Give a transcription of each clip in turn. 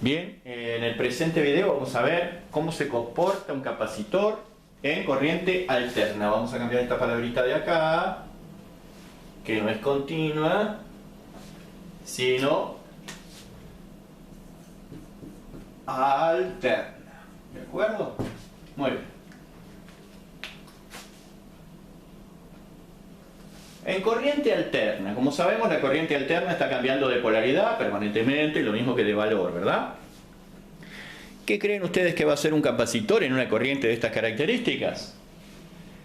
Bien, en el presente video vamos a ver cómo se comporta un capacitor en corriente alterna. Vamos a cambiar esta palabrita de acá, que no es continua, sino alterna. ¿De acuerdo? Muy bien. En corriente alterna, como sabemos, la corriente alterna está cambiando de polaridad permanentemente, lo mismo que de valor, ¿verdad? ¿Qué creen ustedes que va a ser un capacitor en una corriente de estas características?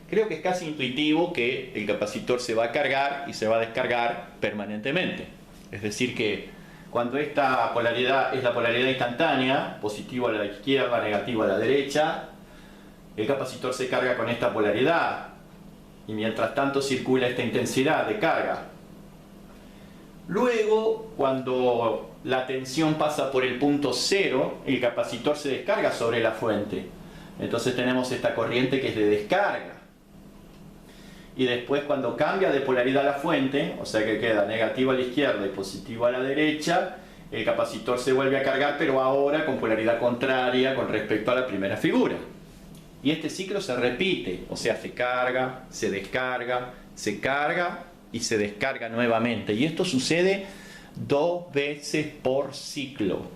Creo que es casi intuitivo que el capacitor se va a cargar y se va a descargar permanentemente. Es decir que cuando esta polaridad es la polaridad instantánea, positivo a la izquierda, negativo a la derecha, el capacitor se carga con esta polaridad. Y mientras tanto circula esta intensidad de carga. Luego, cuando la tensión pasa por el punto cero, el capacitor se descarga sobre la fuente. Entonces tenemos esta corriente que es de descarga. Y después, cuando cambia de polaridad la fuente, o sea que queda negativo a la izquierda y positivo a la derecha, el capacitor se vuelve a cargar, pero ahora con polaridad contraria con respecto a la primera figura. Y este ciclo se repite, o sea, se carga, se descarga y se descarga nuevamente. Y esto sucede 2 veces por ciclo.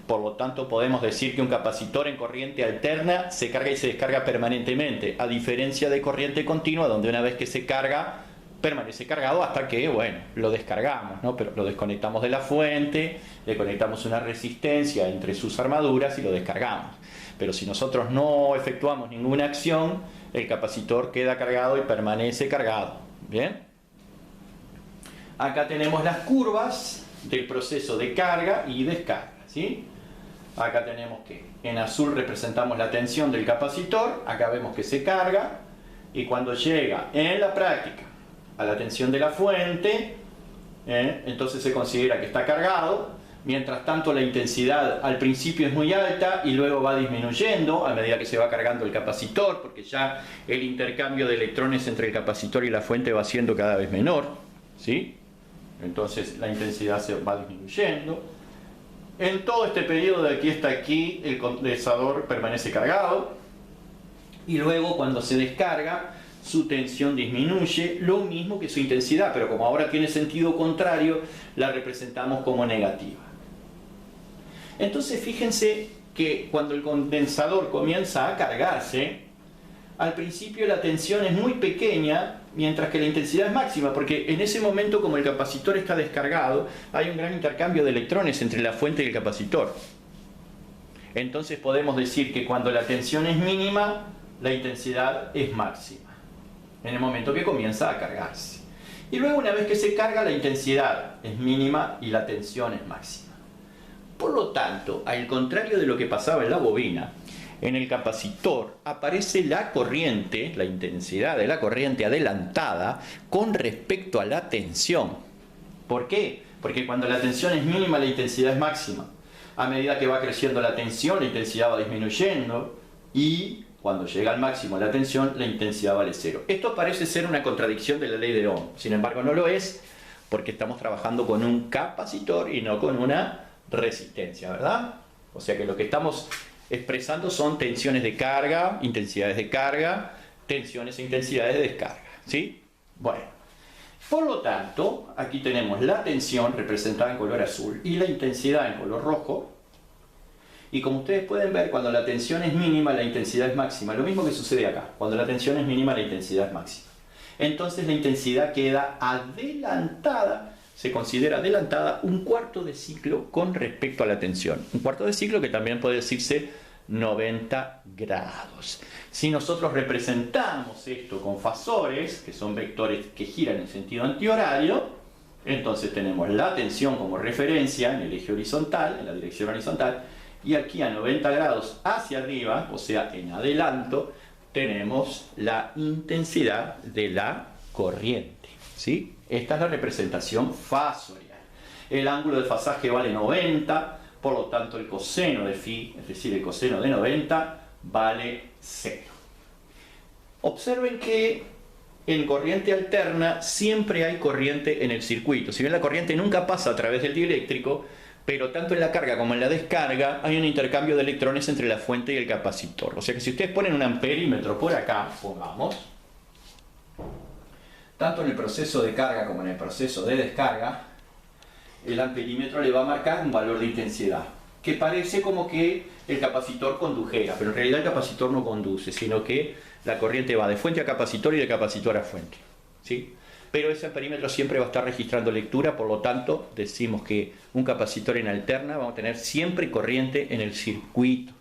Por lo tanto, podemos decir que un capacitor en corriente alterna se carga y se descarga permanentemente, a diferencia de corriente continua, donde una vez que se carga, permanece cargado hasta que, bueno, lo descargamos, ¿no? Pero lo desconectamos de la fuente, le conectamos una resistencia entre sus armaduras y lo descargamos. Pero si nosotros no efectuamos ninguna acción, el capacitor queda cargado y permanece cargado. ¿Bien? Acá tenemos las curvas del proceso de carga y descarga, ¿sí? Acá tenemos que en azul representamos la tensión del capacitor, acá vemos que se carga, y cuando llega en la práctica a la tensión de la fuente, entonces se considera que está cargado. Mientras tanto, la intensidad al principio es muy alta y luego va disminuyendo a medida que se va cargando el capacitor, porque ya el intercambio de electrones entre el capacitor y la fuente va siendo cada vez menor, ¿sí? Entonces la intensidad se va disminuyendo. En todo este periodo de aquí hasta aquí, el condensador permanece cargado y luego cuando se descarga, su tensión disminuye, lo mismo que su intensidad, pero como ahora tiene sentido contrario, la representamos como negativa. Entonces fíjense que cuando el condensador comienza a cargarse, al principio la tensión es muy pequeña, mientras que la intensidad es máxima, porque en ese momento, como el capacitor está descargado, hay un gran intercambio de electrones entre la fuente y el capacitor. Entonces podemos decir que cuando la tensión es mínima, la intensidad es máxima, en el momento que comienza a cargarse. Y luego, una vez que se carga, la intensidad es mínima y la tensión es máxima. Por lo tanto, al contrario de lo que pasaba en la bobina, en el capacitor aparece la corriente, la intensidad de la corriente adelantada con respecto a la tensión. ¿Por qué? Porque cuando la tensión es mínima, la intensidad es máxima. A medida que va creciendo la tensión, la intensidad va disminuyendo y cuando llega al máximo la tensión, la intensidad vale cero. Esto parece ser una contradicción de la ley de Ohm. Sin embargo, no lo es, porque estamos trabajando con un capacitor y no con una resistencia, ¿verdad? O sea que lo que estamos expresando son tensiones de carga, intensidades de carga, tensiones e intensidades de descarga, ¿sí? Bueno, por lo tanto, aquí tenemos la tensión representada en color azul y la intensidad en color rojo. Y como ustedes pueden ver, cuando la tensión es mínima, la intensidad es máxima. Lo mismo que sucede acá. Cuando la tensión es mínima, la intensidad es máxima. Entonces la intensidad queda adelantada, se considera adelantada un cuarto de ciclo con respecto a la tensión. Un cuarto de ciclo que también puede decirse 90 grados. Si nosotros representamos esto con fasores, que son vectores que giran en sentido antihorario, entonces tenemos la tensión como referencia en el eje horizontal, en la dirección horizontal, y aquí a 90 grados hacia arriba, o sea, en adelanto, tenemos la intensidad de la corriente, ¿sí? Esta es la representación fasorial. El ángulo de fasaje vale 90, por lo tanto el coseno de phi, es decir, el coseno de 90, vale 0. Observen que en corriente alterna siempre hay corriente en el circuito. Si bien la corriente nunca pasa a través del dieléctrico, Pero tanto en la carga como en la descarga hay un intercambio de electrones entre la fuente y el capacitor. O sea que si ustedes ponen un amperímetro por acá, pongamos, tanto en el proceso de carga como en el proceso de descarga, el amperímetro le va a marcar un valor de intensidad, que parece como que el capacitor condujera, pero en realidad el capacitor no conduce, sino que la corriente va de fuente a capacitor y de capacitor a fuente, ¿sí? Pero ese amperímetro siempre va a estar registrando lectura, por lo tanto decimos que un capacitor en alterna vamos a tener siempre corriente en el circuito.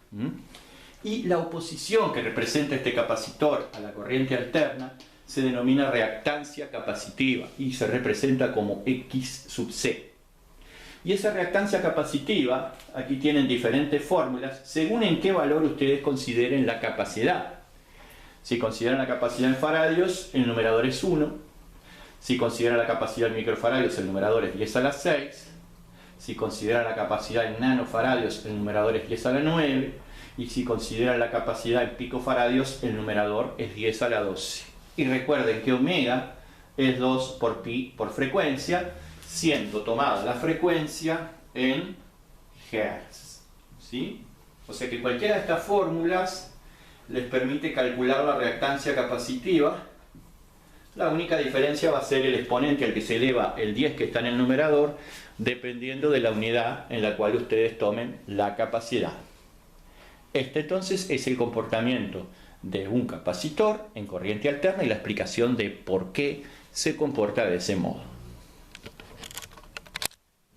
Y la oposición que representa este capacitor a la corriente alterna se denomina reactancia capacitiva y se representa como X sub C. Y esa reactancia capacitiva, aquí tienen diferentes fórmulas según en qué valor ustedes consideren la capacidad. Si consideran la capacidad en faradios, el numerador es 1. Si consideran la capacidad en microfaradios, el numerador es 10 a la 6. Si consideran la capacidad en nanofaradios, el numerador es 10 a la 9. Y si consideran la capacidad en picofaradios, el numerador es 10 a la 12. Y recuerden que omega es 2 por pi por frecuencia, siendo tomada la frecuencia en Hz, ¿sí? O sea que cualquiera de estas fórmulas les permite calcular la reactancia capacitiva. La única diferencia va a ser el exponente al que se eleva el 10 que está en el numerador, dependiendo de la unidad en la cual ustedes tomen la capacidad. Este entonces es el comportamiento de un capacitor en corriente alterna y la explicación de por qué se comporta de ese modo.